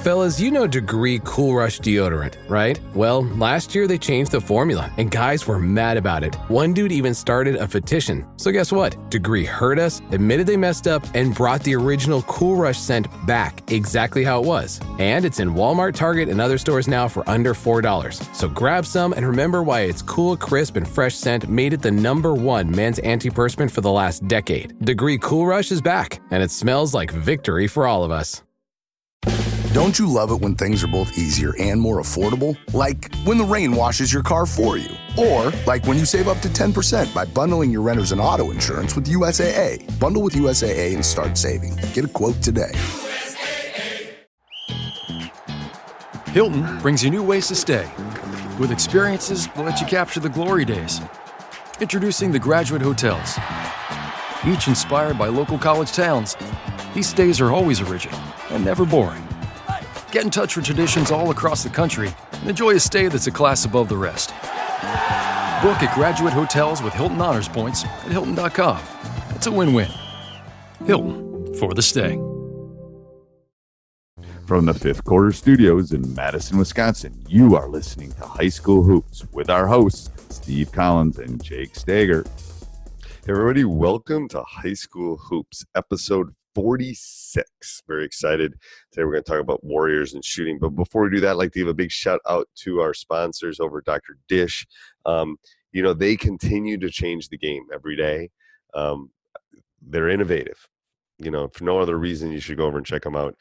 Fellas, you know Degree Cool Rush deodorant, right? Well, last year they changed the formula, and guys were mad about it. One dude even started a petition. So guess what? Degree heard us, admitted they messed up, and brought the original Cool Rush scent back exactly how it was. And it's in Walmart, Target, and other stores now for under $4. So grab some and remember why its cool, crisp, and fresh scent made it the #1 men's antiperspirant for the last decade. Degree Cool Rush is back, and it smells like victory for all of us. Don't you love it when things are both easier and more affordable? Like when the rain washes your car for you. Or like when you save up to 10% by bundling your renters and auto insurance with USAA. Bundle with USAA and start saving. Get a quote today. Hilton brings you new ways to stay, with experiences that let you capture the glory days. Introducing the Graduate Hotels. Each inspired by local college towns, these stays are always original and never boring. Get in touch with traditions all across the country and enjoy a stay that's a class above the rest. Book at Graduate Hotels with Hilton Honors Points at Hilton.com. It's a win-win. Hilton, for the stay. From the Fifth Quarter Studios in Madison, Wisconsin, you are listening to High School Hoops with our hosts, Steve Collins and Jake Steger. Hey everybody, welcome to High School Hoops, episode 46. Very excited. Today we're going to talk about Warriors and shooting. But before we do that, I'd like to give a big shout out to our sponsors over at Dr. Dish. They continue to change the game every day. They're innovative. For no other reason, you should go over and check them out.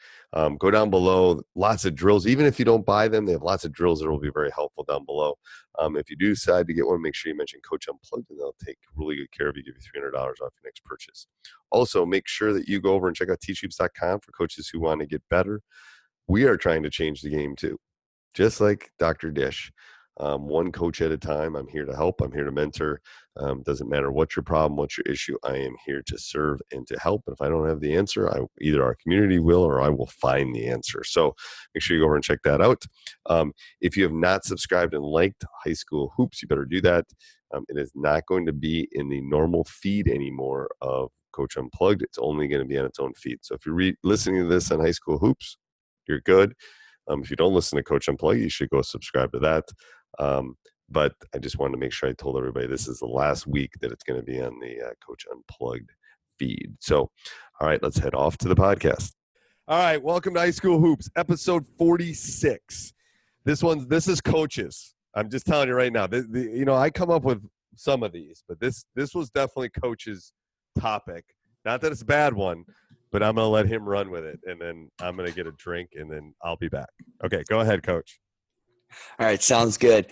Go down below. Lots of drills. Even if you don't buy them, they have lots of drills that will be very helpful down below. If you do decide to get one, make sure you mention Coach Unplugged, and they'll take really good care of you, give you $300 off your next purchase. Also, make sure that you go over and check out teachhoops.com for coaches who want to get better. We are trying to change the game too, just like Dr. Dish. One coach at a time. I'm here to help. I'm here to mentor. Doesn't matter what your problem, what's your issue. I am here to serve and to help. And if I don't have the answer, either our community will or I will find the answer. So make sure you go over and check that out. If you have not subscribed and liked High School Hoops, you better do that. It is not going to be in the normal feed anymore of Coach Unplugged. It's only going to be on its own feed. So if you're listening to this on High School Hoops, you're good. If you don't listen to Coach Unplugged, you should go subscribe to that. But I just wanted to make sure I told everybody this is the last week that it's going to be on the Coach Unplugged feed. So, all right, let's head off to the podcast. All right, welcome to High School Hoops, episode 46. This is coaches. I'm just telling you right now. I come up with some of these, but this was definitely coach's topic. Not that it's a bad one, but I'm going to let him run with it, and then I'm going to get a drink, and then I'll be back. Okay, go ahead, Coach. All right, sounds good.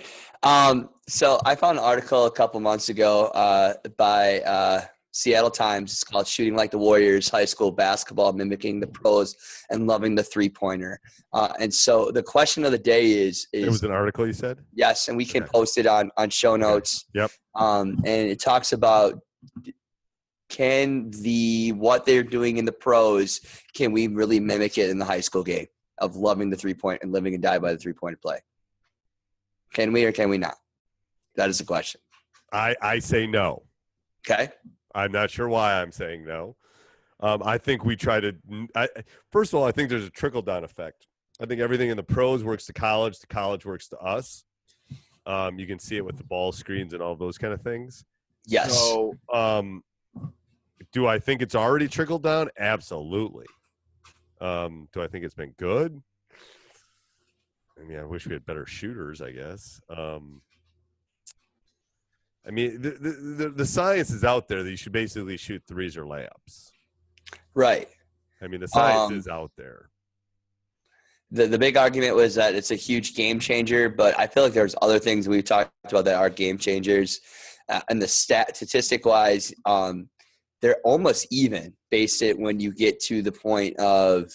So I found an article a couple months ago by Seattle Times. It's called "Shooting Like the Warriors: High School Basketball Mimicking the Pros and Loving the Three-Pointer." And so the question of the day is it was an article you said? Yes, and we can post it on show notes. Okay. Yep. And it talks about what they're doing in the pros, can we really mimic it in the high school game of loving the three-point and living and die by the three-point play? Can we or can we not? That is the question. I say no. Okay. I'm not sure why I'm saying no. I think we try to first of all, I think there's a trickle-down effect. I think everything in the pros works to college works to us. You can see it with the ball screens and all those kind of things. Yes. So do I think it's already trickled down? Absolutely. Do I think it's been good? I mean, I wish we had better shooters, I guess. I mean, the science is out there that you should basically shoot threes or layups. Right. I mean, the science is out there. The big argument was that it's a huge game changer, but I feel like there's other things we've talked about that are game changers. And the statistic-wise, they're almost even based it when you get to the point of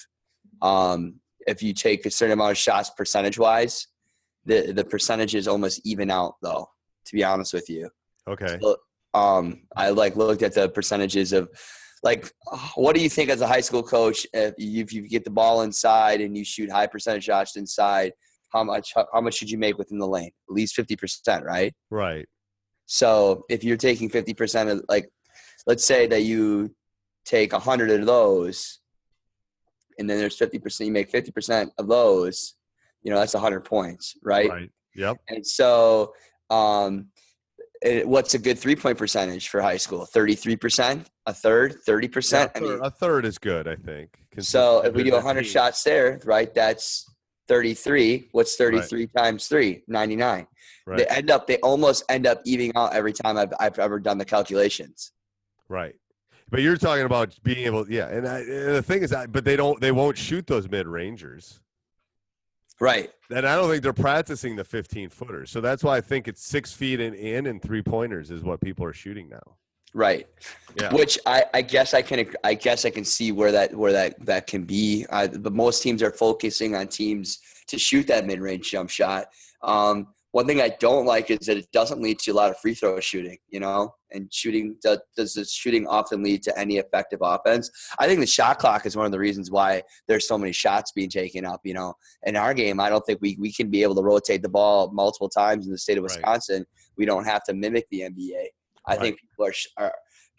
if you take a certain amount of shots percentage-wise, the percentages almost even out, though, to be honest with you. Okay. So, I looked at the percentages of what do you think as a high school coach if you get the ball inside and you shoot high percentage shots inside, how much should you make within the lane? At least 50%, right? Right. So if you're taking 50% of let's say that you take 100 of those and then there's 50%, you make 50% of those, that's 100 points, right? Right. Yep. And so what's a good 3-point percentage for high school? 33%, a third, 30%? Yeah, a third is good, I think. So if we do 100 shots there, right, that's 33. What's 33 times 3? 99. Right. They almost end up evening out every time I've ever done the calculations. Right. But you're talking about being able, and the thing is but they won't shoot those mid-rangers. Right. And I don't think they're practicing the 15-footers. So that's why I think it's 6 feet and 3-pointers is what people are shooting now. Right. Yeah. Which I guess I can see where that can be. But most teams are focusing on teams to shoot that mid-range jump shot. One thing I don't like is that it doesn't lead to a lot of free throw shooting, and shooting does the shooting often lead to any effective offense? I think the shot clock is one of the reasons why there's so many shots being taken up, in our game. I don't think we can be able to rotate the ball multiple times in the state of Wisconsin. Right. We don't have to mimic the NBA. I think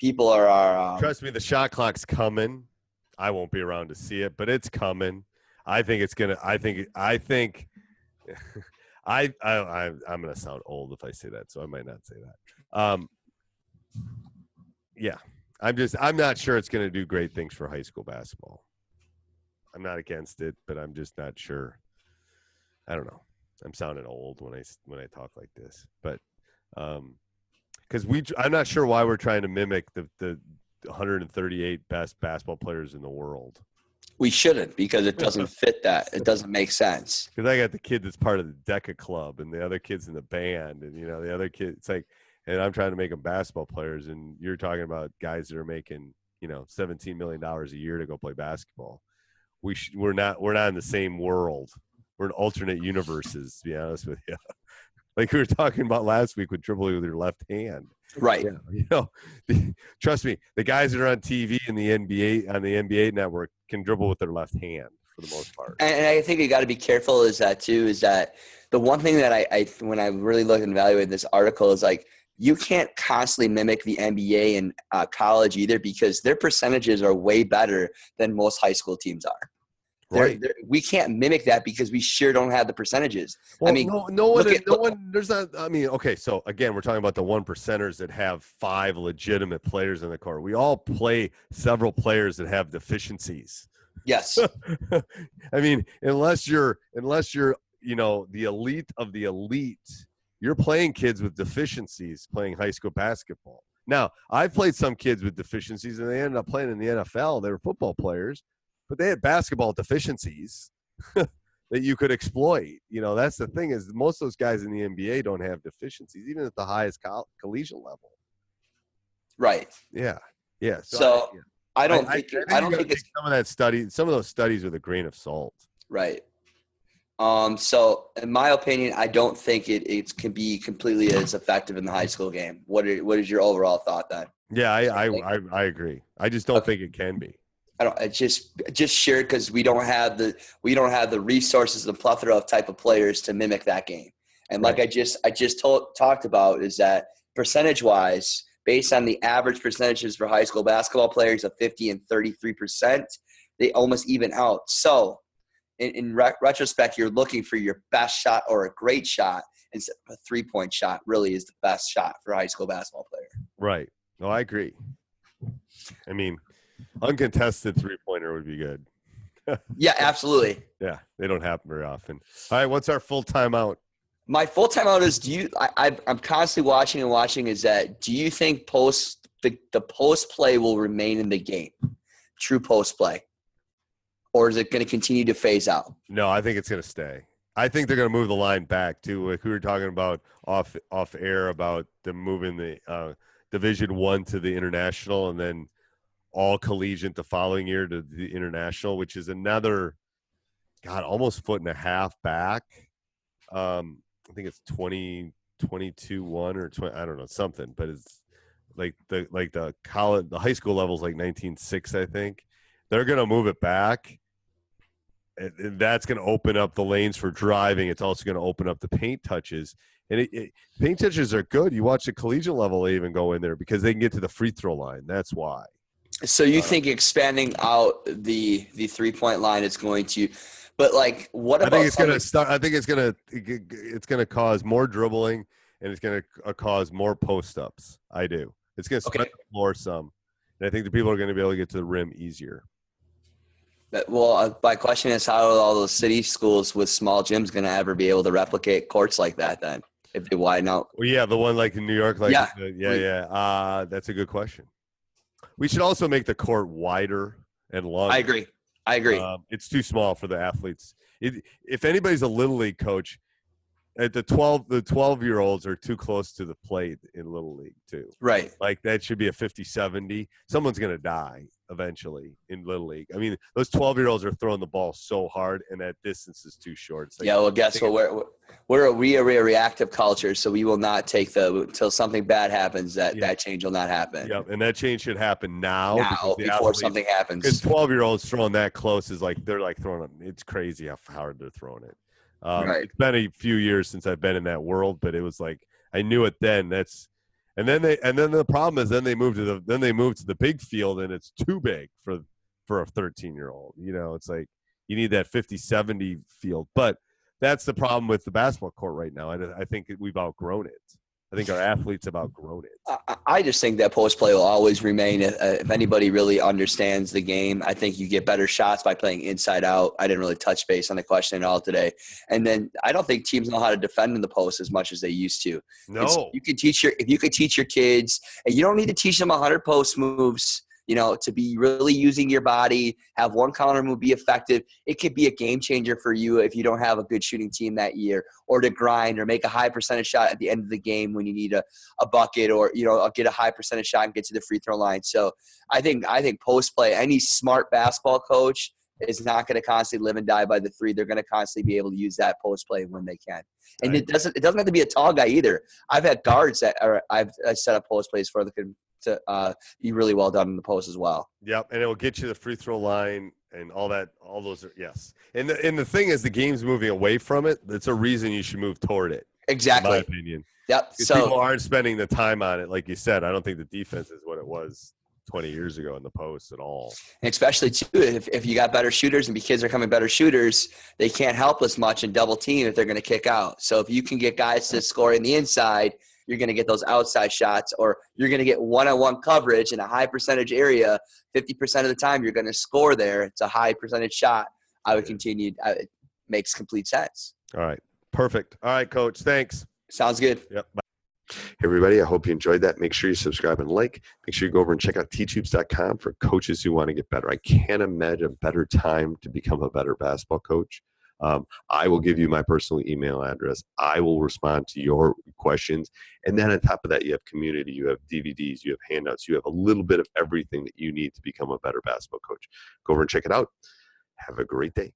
people are trust me, the shot clock's coming. I won't be around to see it, but it's coming. I think it's going to I'm going to sound old if I say that, so I might not say that. I'm not sure it's going to do great things for high school basketball. I'm not against it, but I'm just not sure. I don't know. I'm sounding old when I talk like this, but because I'm not sure why we're trying to mimic the 138 best basketball players in the world. We shouldn't, because it doesn't fit that. It doesn't make sense. Because I got the kid that's part of the Deca Club, and the other kid's in the band, and the other kid. It's like, and I'm trying to make them basketball players, and you're talking about guys that are making $17 million a year to go play basketball. We're not in the same world. We're in alternate universes, to be honest with you. Like we were talking about last week with dribbling with your left hand. Right. Trust me, the guys that are on TV in the NBA on the NBA network can dribble with their left hand for the most part. And I think you got to be careful is that the one thing that I when I really looked and evaluated this article is like, you can't constantly mimic the NBA and college either, because their percentages are way better than most high school teams are. Right. We can't mimic that because we sure don't have the percentages. Well, okay, so again, we're talking about the 1%ers that have 5 legitimate players in the court. We all play several players that have deficiencies. Yes. I mean, unless you're the elite of the elite, you're playing kids with deficiencies playing high school basketball. Now, I've played some kids with deficiencies, and they ended up playing in the NFL. They were football players, but they had basketball deficiencies that you could exploit. That's the thing, is most of those guys in the NBA don't have deficiencies, even at the highest collegiate level. Right. Yeah. Yeah. I don't think it's some of those studies with a grain of salt. Right. So in my opinion, I don't think it can be completely as effective in the high school game. What is your overall thought then? Yeah, I agree. I just don't think it can be. It's just shared because we don't have the resources, the plethora of type of players to mimic that game. And like I just talked about, is that percentage wise, based on the average percentages for high school basketball players of 50 and 33%, they almost even out. So in retrospect, you're looking for your best shot or a great shot, instead of a 3-point shot really is the best shot for a high school basketball player. Right. No, I agree. I mean, uncontested 3-pointer would be good. Yeah, absolutely. Yeah, they don't happen very often. All right, what's our full timeout? My full timeout is, I'm constantly watching, is that, do you think the post play will remain in the game? True post play. Or is it going to continue to phase out? No, I think it's going to stay. I think they're going to move the line back to, like we were talking about off air, about them moving the Division I to the international, and then all collegiate the following year to the international, which is another, almost 1.5 foot back. I think it's 22-1 or 20, I don't know, something, but it's like the college, the high school level is like 19.6, I think. They're going to move it back. And that's going to open up the lanes for driving. It's also going to open up the paint touches. And paint touches are good. You watch the collegiate level, they even go in there because they can get to the free throw line. That's why. So you think expanding out the 3-point line is going to, but like what about? I think it's going to start. I think it's going to cause more dribbling, and it's going to cause more post ups. I do. It's going to spread the floor some, and I think the people are going to be able to get to the rim easier. Well, my question is, how are all those city schools with small gyms going to ever be able to replicate courts like that then, if they widen out? Well, yeah, the one like in New York, like that's a good question. We should also make the court wider and longer. I agree. It's too small for the athletes. If anybody's a little league coach, at the 12-year-olds are too close to the plate in little league too. Right. Like that should be a 50-70. Someone's going to die eventually in little league. I mean, those 12-year-olds are throwing the ball so hard, and that distance is too short. Like, yeah. Well, guess what? We're a reactive culture, so we will not take until something bad happens. That change will not happen. Yeah, and that change should happen now before something happens. Because 12-year-olds throwing that close is like they're like throwing them. It's crazy how hard they're throwing it. Right. It's been a few years since I've been in that world, but it was like I knew it then. And then the problem is they moved to the big field, and it's too big for a 13-year-old. You know, it's like you need that 50-70 field. But that's the problem with the basketball court right now. I think we've outgrown it. I think our athletes have outgrown it. I just think that post play will always remain. If anybody really understands the game, I think you get better shots by playing inside out. I didn't really touch base on the question at all today. And then I don't think teams know how to defend in the post as much as they used to. No, if you could teach your kids, and you don't need to teach them 100 post moves, you know, to be really using your body, have one counter move be effective. It could be a game changer for you if you don't have a good shooting team that year, or to grind or make a high percentage shot at the end of the game when you need a bucket, or, you know, get a high percentage shot and get to the free throw line. So I think post play, any smart basketball coach is not going to constantly live and die by the three. They're going to constantly be able to use that post play when they can. And it doesn't have to be a tall guy either. I've had guards that I've set up post plays for to be really well done in the post as well. Yep, and it will get you the free throw line and all that. All those are yes. And the thing is, the game's moving away from it. That's a reason you should move toward it. Exactly. In my opinion. Yep. So people aren't spending the time on it, like you said. I don't think the defense is what it was 20 years ago in the post at all. Especially too, if you got better shooters and kids are coming better shooters, they can't help as much in double team if they're going to kick out. So if you can get guys to score in the inside, you're going to get those outside shots, or you're going to get one-on-one coverage in a high percentage area. 50% of the time you're going to score there. It's a high percentage shot. I would continue. It makes complete sense. All right. Perfect. All right, Coach. Thanks. Sounds good. Yep. Bye. Hey, everybody. I hope you enjoyed that. Make sure you subscribe and like. Make sure you go over and check out teachhoops.com for coaches who want to get better. I can't imagine a better time to become a better basketball coach. I will give you my personal email address. I will respond to your questions. And then on top of that, you have community, you have DVDs, you have handouts, you have a little bit of everything that you need to become a better basketball coach. Go over and check it out. Have a great day.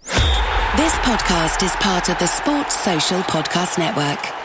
This podcast is part of the Sports Social Podcast Network.